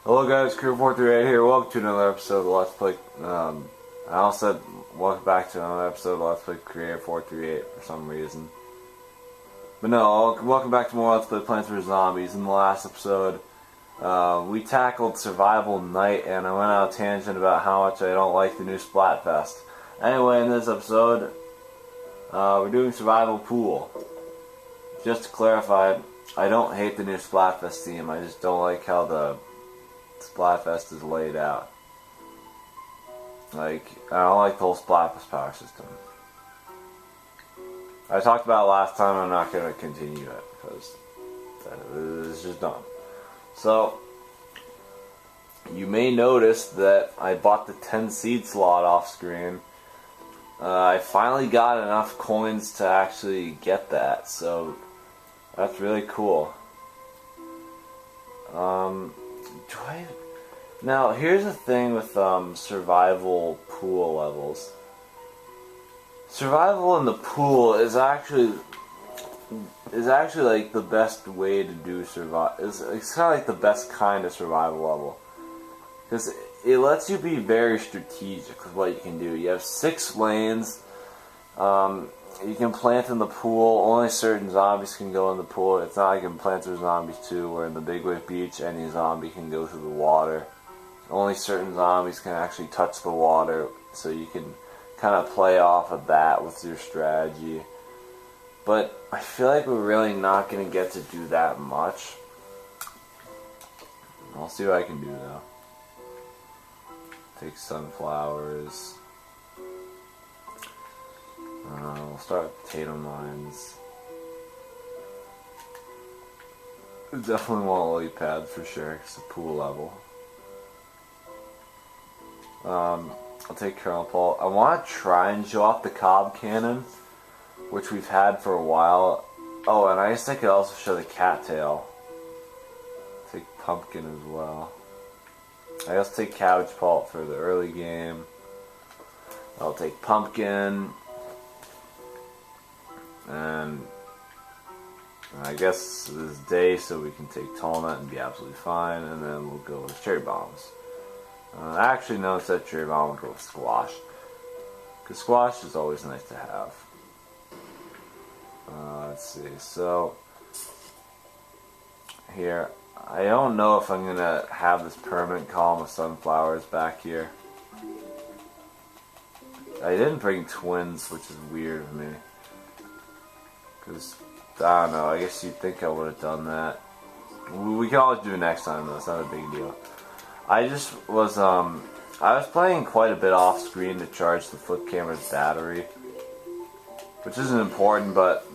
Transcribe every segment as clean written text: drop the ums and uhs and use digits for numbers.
Hello guys, Crew438 here. Welcome to another episode of Let's Play. I also said welcome back to another episode of Let's Play Creator438 for some reason. But no, welcome back to more Let's Play Plants vs. Zombies. In the last episode, we tackled Survival Night, and I went on a tangent about how much I don't like the new Splatfest. Anyway, in this episode, we're doing Survival Pool. Just to clarify, I don't hate the new Splatfest theme, I just don't like how the Splatfest is laid out. Like, I don't like the whole Splatfest power system. I talked about it last time, I'm not going to continue it, because it's just dumb. So, you may notice that I bought the 10 seed slot off screen. I finally got enough coins to actually get that, so that's really cool. Now, here's the thing with survival pool levels. Survival in the pool is actually like the best way to do survival. It's kind of like the best kind of survival level, because it lets you be very strategic with what you can do. You have 6 lanes. You can plant in the pool. Only certain zombies can go in the pool. It's not like in Plants vs. Zombies 2, where in the Big Wave Beach, any zombie can go through the water. Only certain zombies can actually touch the water, so you can kind of play off of that with your strategy. But I feel like we're really not going to get to do that much. I'll see what I can do though. Take sunflowers. We'll start with potato mines. Definitely want lily pads for sure, because it's a pool level. I'll take Kernel-Pult. I want to try and show off the cob cannon, which we've had for a while. Oh, and I guess I could also show the cattail. Take pumpkin as well. I guess take Cabbage-Pult for the early game. I'll take pumpkin. And I guess this is day, so we can take tall nut and be absolutely fine. And then we'll go with cherry bombs. Actually, no, instead of cherry bomb, we'll go with squash. Because squash is always nice to have. Let's see, so here, I don't know if I'm going to have this permanent column of sunflowers back here. I didn't bring twins, which is weird of me. Because, I don't know, I guess you'd think I would have done that. We can always do it next time though, it's not a big deal. I was playing quite a bit off screen to charge the flip camera's battery, which isn't important, but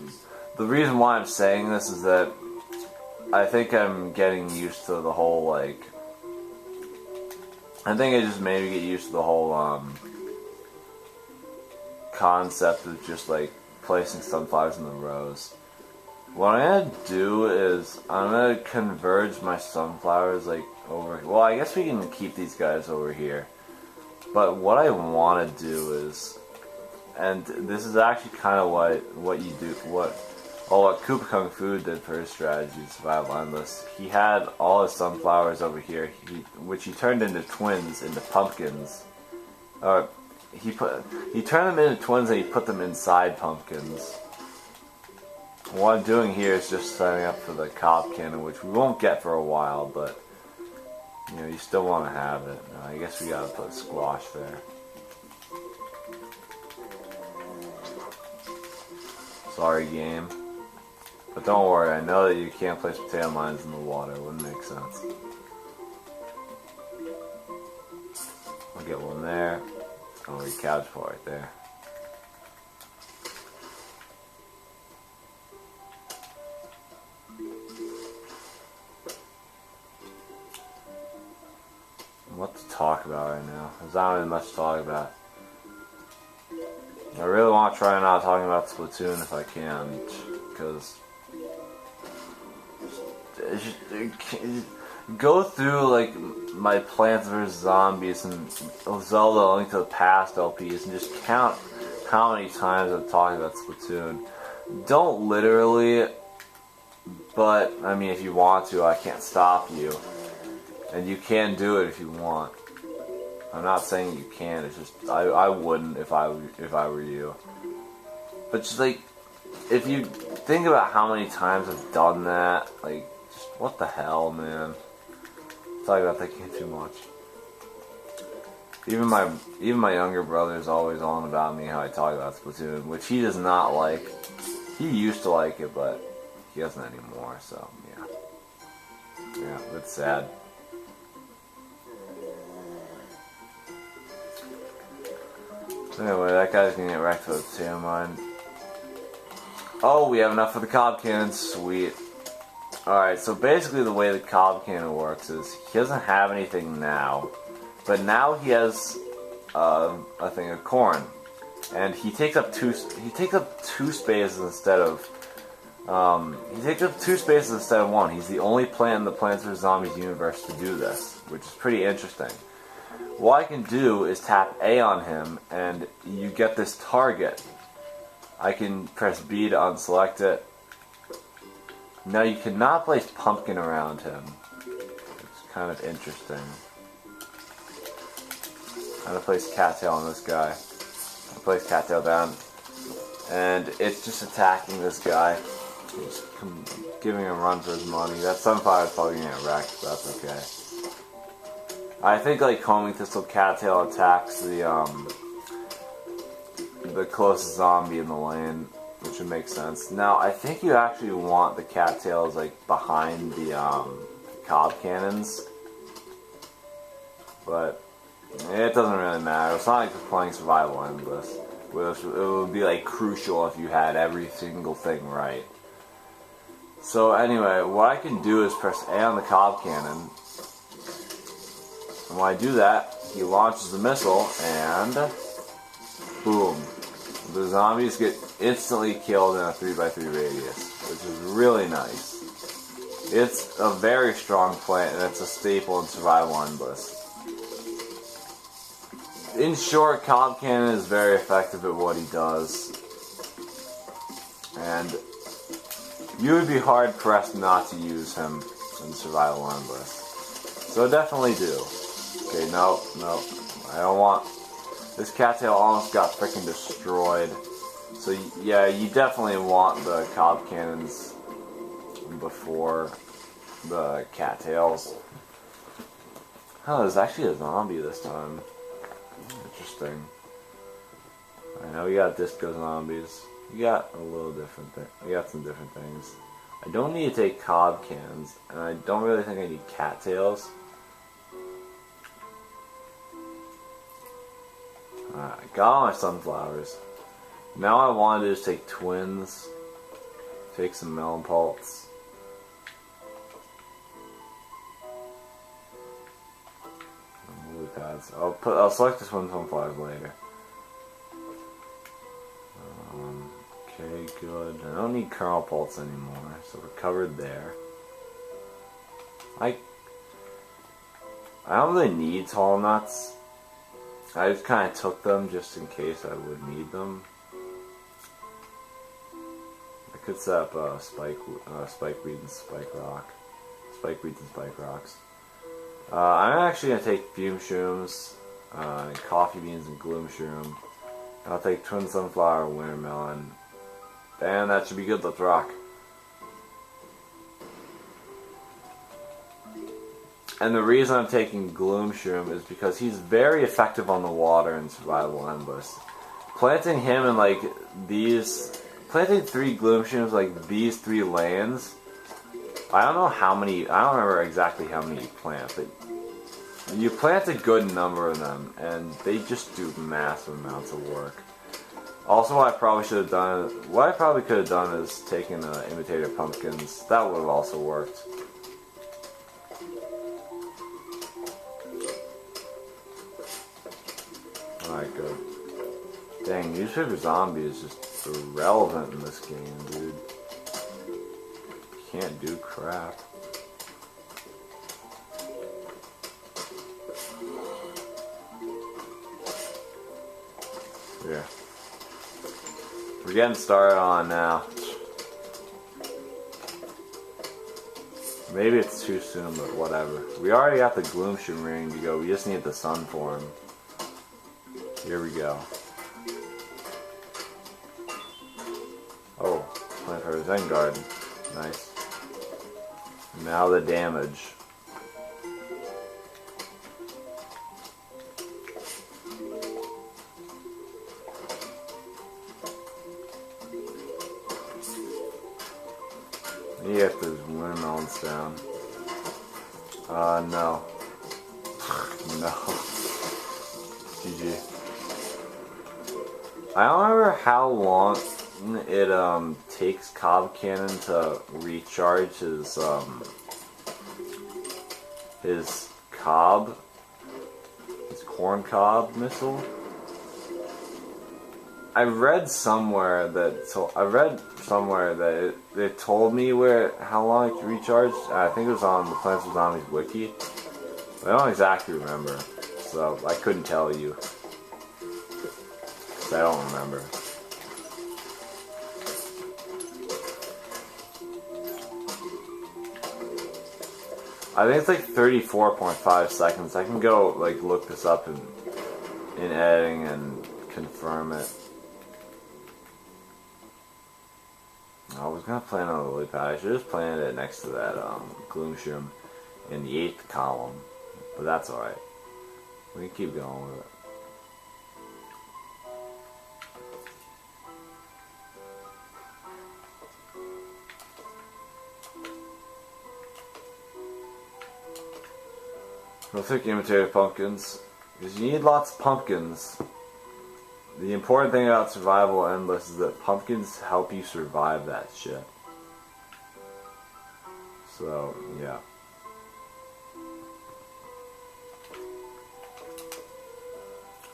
the reason why I'm saying this is that I think I'm getting used to the whole, like, I think I just maybe get used to the whole concept of just like placing sunflowers in the rows. What I'm going to do is I'm going to converge my sunflowers like over. Well, I guess we can keep these guys over here. But what I want to do is, and this is actually kind of what you do, what Koopa Kung Fu did for his strategy, Survival Endless. He had all his sunflowers over here, which he turned into twins, into pumpkins. He turned them into twins and he put them inside pumpkins. What I'm doing here is just setting up for the cob cannon, which we won't get for a while, but you know, you still want to have it. I guess we gotta put squash there. Sorry, game. But don't worry, I know that you can't place potato mines in the water. It wouldn't make sense. I'll get one there. Oh, we Cabbage-Pult right there. What to talk about right now? There's not really much to talk about. I really want to try not talking about Splatoon if I can, because go through like my Plants vs. Zombies and Zelda Link to the Past LPs and just count how many times I've talked about Splatoon. Don't literally, but I mean if you want to, I can't stop you. And you can do it if you want. I'm not saying you can. It's just I wouldn't if I were you. But just like, if you think about how many times I've done that, like, just what the hell, man. Talk about thinking too much. Even my younger brother is always on about me how I talk about Splatoon, which he does not like. He used to like it, but he doesn't anymore. So yeah, that's sad. Anyway, that guy's gonna get wrecked with a sand mine. Oh, we have enough for the cob cannon. Sweet. Alright, so basically the way the cob cannon works is he doesn't have anything now, but now he has a thing of corn, and he takes up two spaces instead of one. He's the only plant in the Plants vs. Zombies universe to do this, which is pretty interesting. What I can do is tap A on him, and you get this target. I can press B to unselect it. Now you cannot place pumpkin around him. It's kind of interesting. I'm gonna place cattail on this guy. I place cattail down, and it's just attacking this guy. Just giving him a run for his money. That sunflower is probably gonna get wrecked, but that's okay. I think like homing thistle cattail attacks the closest zombie in the lane, which would make sense. Now I think you actually want the cattails like behind the cob cannons, but it doesn't really matter. It's not like we're playing Survival Endless, which it would be like crucial if you had every single thing right. So anyway, what I can do is press A on the cob cannon. And when I do that, he launches the missile, and boom. The zombies get instantly killed in a 3x3 radius, which is really nice. It's a very strong plant, and it's a staple in Survival Endless. In short, Cob Cannon is very effective at what he does. And you would be hard-pressed not to use him in Survival Endless. So definitely do. Okay, no, I don't want... This cattail almost got freaking destroyed. So yeah, you definitely want the cob cannons before the cattails. Oh, there's actually a zombie this time. Interesting. I know we got disco zombies. We got a little different thing. We got some different things. I don't need to take cob cannons, and I don't really think I need cattails. Alright, I got all my sunflowers. Now I want to do is take twins, take some Melon-Pults. Lily pads. I'll select this one sunflowers later. Okay, good. I don't need Kernel-Pults anymore, so we're covered there. I don't really need tall nuts. I just kind of took them just in case I would need them. I could set up spikeweed and spike rock. Spikeweeds and spike rocks. I'm actually going to take fume shrooms, coffee beans and gloom shroom. I'll take twin sunflower, Winter-Melon. And that should be good, let's rock. And the reason I'm taking Gloom Shroom is because he's very effective on the water in Survival Endless. Planting him in like these... Planting 3 Gloom Shrooms like these 3 lanes... I don't know how many... I don't remember exactly how many you plant, but... You plant a good number of them, and they just do massive amounts of work. Also, what I probably should have done... What I probably could have done is taken imitator pumpkins. That would have also worked. Alright, good. Dang, newspaper zombie is just irrelevant in this game, dude. Can't do crap. Here. We're getting started on now. Maybe it's too soon, but whatever. We already got the Gloomshroom ring to go. We just need the sun form. Here we go. Oh, plant for Zen Garden. Nice. Now the damage. You get those Winter-Melons down. No. No. GG. I don't remember how long it takes Cob Cannon to recharge his corn cob missile. I read somewhere that it told me how long it recharged. I think it was on the Plants vs Zombies wiki. But I don't exactly remember, so I couldn't tell you. 'Cause I don't remember. I think it's like 34.5 seconds. I can go like look this up in editing and confirm it. I was gonna plan on the lily pad. I should have just planted it next to that Gloomshroom in the 8th column, but that's alright. We can keep going with it. We'll take imitator pumpkins, because you need lots of pumpkins. The important thing about Survival Endless is that pumpkins help you survive that shit. So, yeah.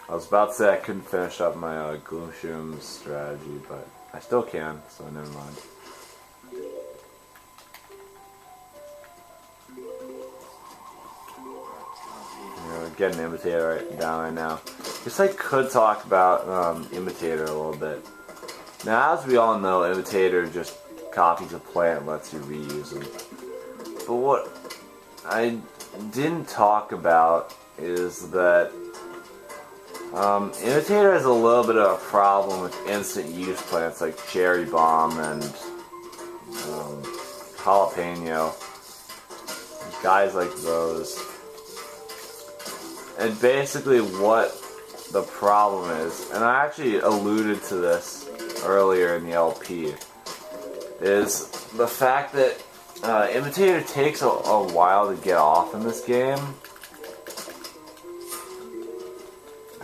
I was about to say I couldn't finish up my Gloomshroom strategy, but I still can, so never mind. Get an imitator down right now. Guess I could talk about imitator a little bit. Now, as we all know, imitator just copies a plant and lets you reuse them. But what I didn't talk about is that imitator has a little bit of a problem with instant use plants like cherry bomb and jalapeno. Guys like those. And basically what the problem is, and I actually alluded to this earlier in the LP, is the fact that imitator takes a while to get off in this game.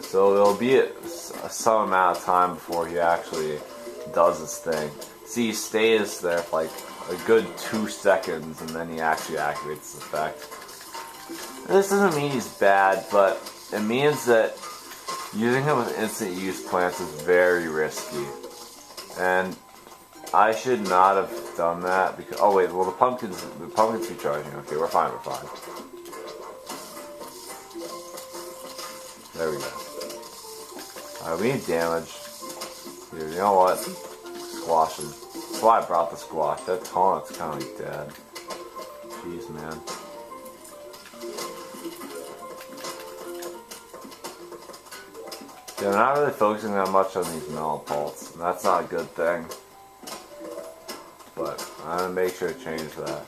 So it'll be some amount of time before he actually does his thing. See, he stays there for like a good 2 seconds and then he actually activates the effect. This doesn't mean he's bad, but it means that using him with instant use plants is very risky. And I should not have done that because, oh wait, well the pumpkins recharging. Okay, we're fine. There we go. Alright, we need damage. Here, you know what? Squash him. That's why I brought the squash. That taunt's kind of dead. Jeez, man. Yeah, I'm not really focusing that much on these Melon-Pults, and that's not a good thing. But I'm gonna make sure to change that.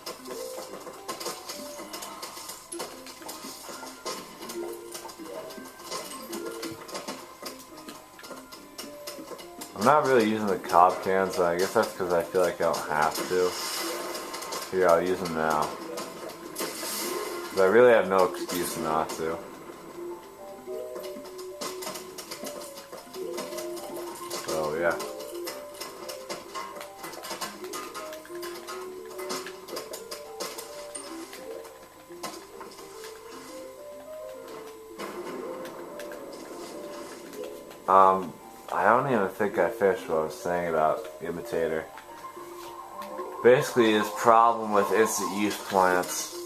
I'm not really using the cob cans, so I guess that's because I feel like I don't have to. Here, I'll use them now. Because I really have no excuse not to. So, yeah. I don't even think I finished what I was saying about imitator. Basically, his problem with instant use plants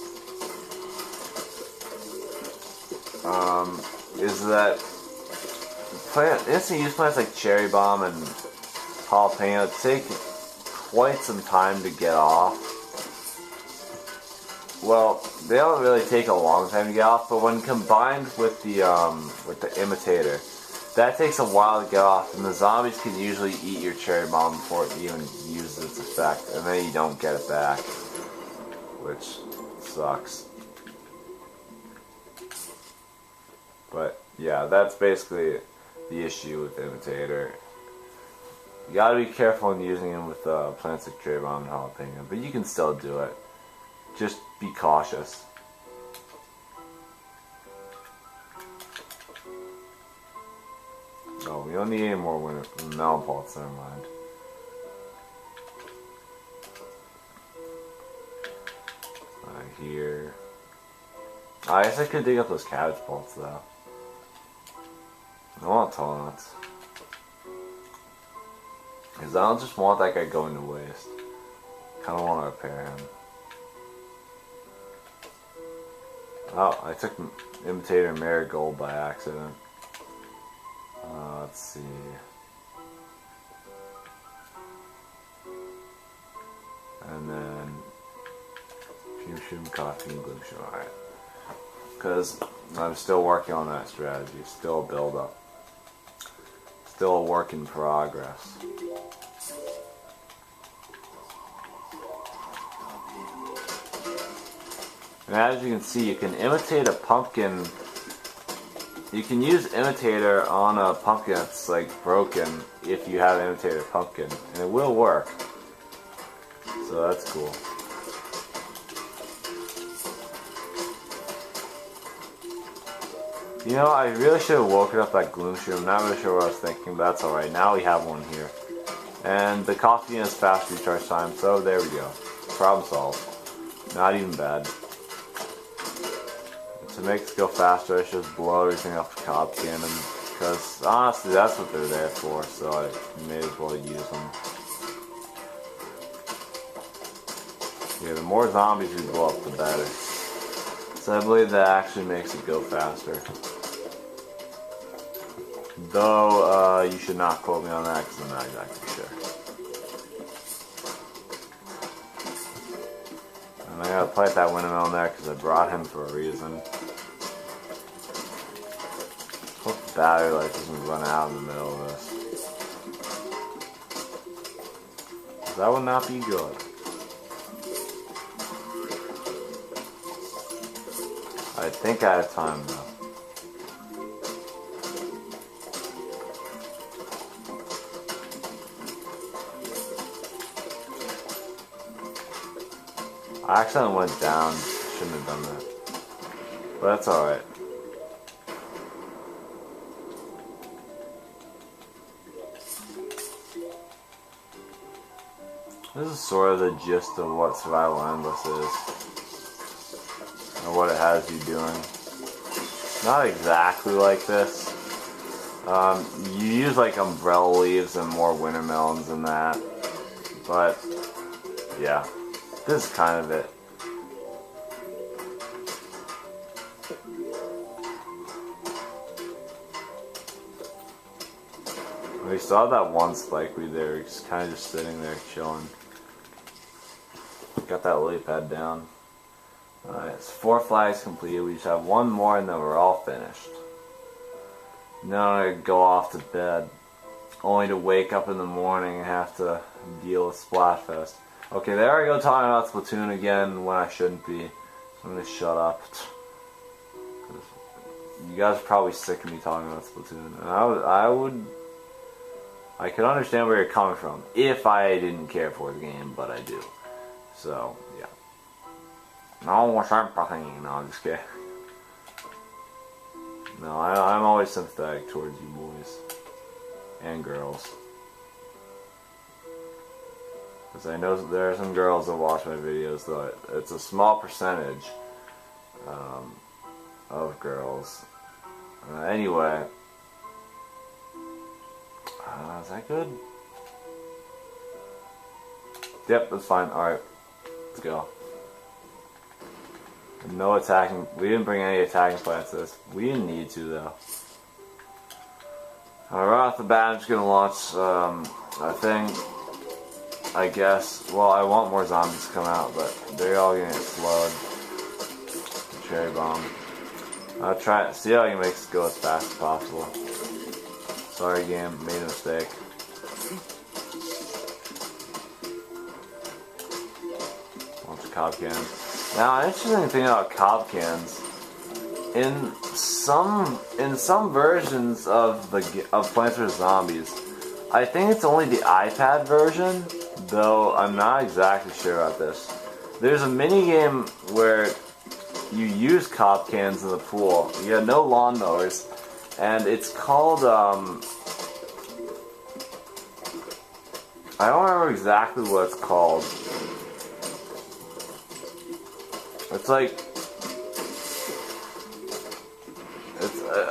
is that instant use plants like cherry bomb and jalapeno take quite some time to get off. well, they don't really take a long time to get off, but when combined with the imitator, that takes a while to get off, and the zombies can usually eat your cherry bomb before it even uses its effect, and then you don't get it back, which sucks. But yeah, that's basically the issue with the imitator. You gotta be careful in using them with plants like cherry bomb and jalapeno, but you can still do it. Just be cautious. Oh, we don't need any more Melon-Pults, never mind. Here. I guess I could dig up those Cabbage-Pults though. I want tall nuts. Because I don't just want that guy going to waste. Kinda want to repair him. Oh, I took Imitator Marigold by accident. Let's see. And then Fume, Coffee, and Gloom. Alright. Because I'm still working on that strategy. Still a build up. Still a work in progress. And as you can see, you can imitate a pumpkin. You can use imitator on a pumpkin that's like broken if you have imitator pumpkin, and it will work. So that's cool. You know, I really should have woken up that gloom shoe. I'm not really sure what I was thinking, but that's alright. Now we have one here. And the coffee has fast recharge time, so there we go. Problem solved. Not even bad. To make this go faster, I should just blow everything off the cob cannon. Because honestly, that's what they're there for, so I may as well use them. Yeah, the more zombies we blow up, the better. So I believe that actually makes it go faster. Though, you should not quote me on that because I'm not exactly sure. And I gotta plant that Winter-Melon there because I brought him for a reason. Hope the battery life doesn't run out in the middle of this. That would not be good. I think I have time though. I accidentally went down. Shouldn't have done that. But that's alright. This is sort of the gist of what Survival Endless is. Or what it has you doing. Not exactly like this. You use like umbrella leaves and more Winter-Melons than that. But, yeah. This is kind of it. We saw that one spikeweed there, just kind of just sitting there chilling. Got that lily pad down. Alright, it's 4 flags completed. We just have one more and then we're all finished. Now I go off to bed. Only to wake up in the morning and have to deal with Splatfest. Okay, there I go talking about Splatoon again when I shouldn't be. So I'm gonna shut up. You guys are probably sick of me talking about Splatoon. And I could understand where you're coming from if I didn't care for the game, but I do. So, yeah. No, I'm just kidding. No, I'm always sympathetic towards you boys. And girls. Because I know there are some girls that watch my videos, though it's a small percentage of girls. Anyway. Is that good? Yep, that's fine. Alright. Let's go. No attacking. We didn't bring any attacking plants to this. We didn't need to, though. Right off the bat, I'm just going to launch a thing. I guess. Well, I want more zombies to come out, but they're all getting slowed. cherry bomb. I'll try it. See how he makes it go as fast as possible. Sorry, game. Made a mistake. Bunch of cob cans. Now, an interesting thing about cob cans. In some versions of Plants vs Zombies, I think it's only the iPad version, though I'm not exactly sure about this. There's a mini game where you use cob cans in the pool. You have no lawnmowers, and it's called I don't remember exactly what it's called. It's like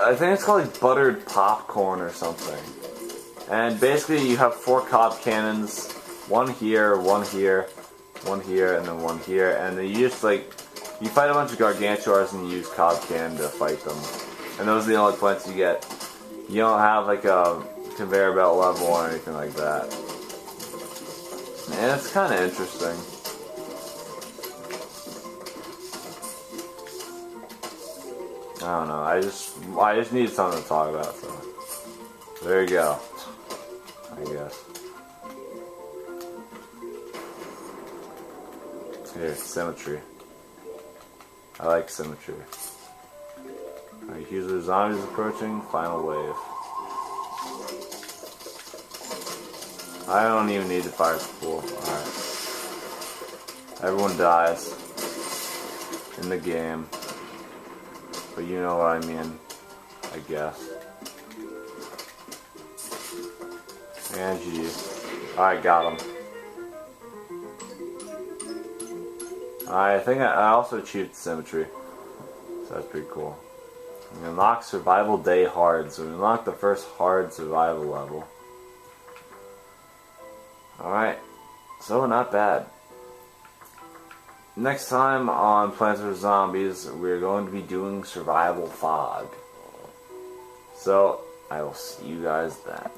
I think it's called like buttered popcorn or something. And basically you have 4 cob cannons, one here, one here, one here, and then one here, and then you just like, you fight a bunch of gargantuars and you use cob can to fight them. And those are the only points you get. You don't have like a conveyor belt level or anything like that. And it's kind of interesting. I don't know, I just need something to talk about, so there you go, I guess. Here, symmetry. I like symmetry. Alright, here's the zombies approaching, final wave. I don't even need to fire the pool. Alright. Everyone dies in the game. But you know what I mean, I guess. And GG. Alright, got him. I think I also achieved symmetry. So that's pretty cool. We unlock survival day hard, so we unlocked the first hard survival level. Alright, so not bad. Next time on Plants vs Zombies, we're going to be doing Survival Fog. So, I will see you guys then.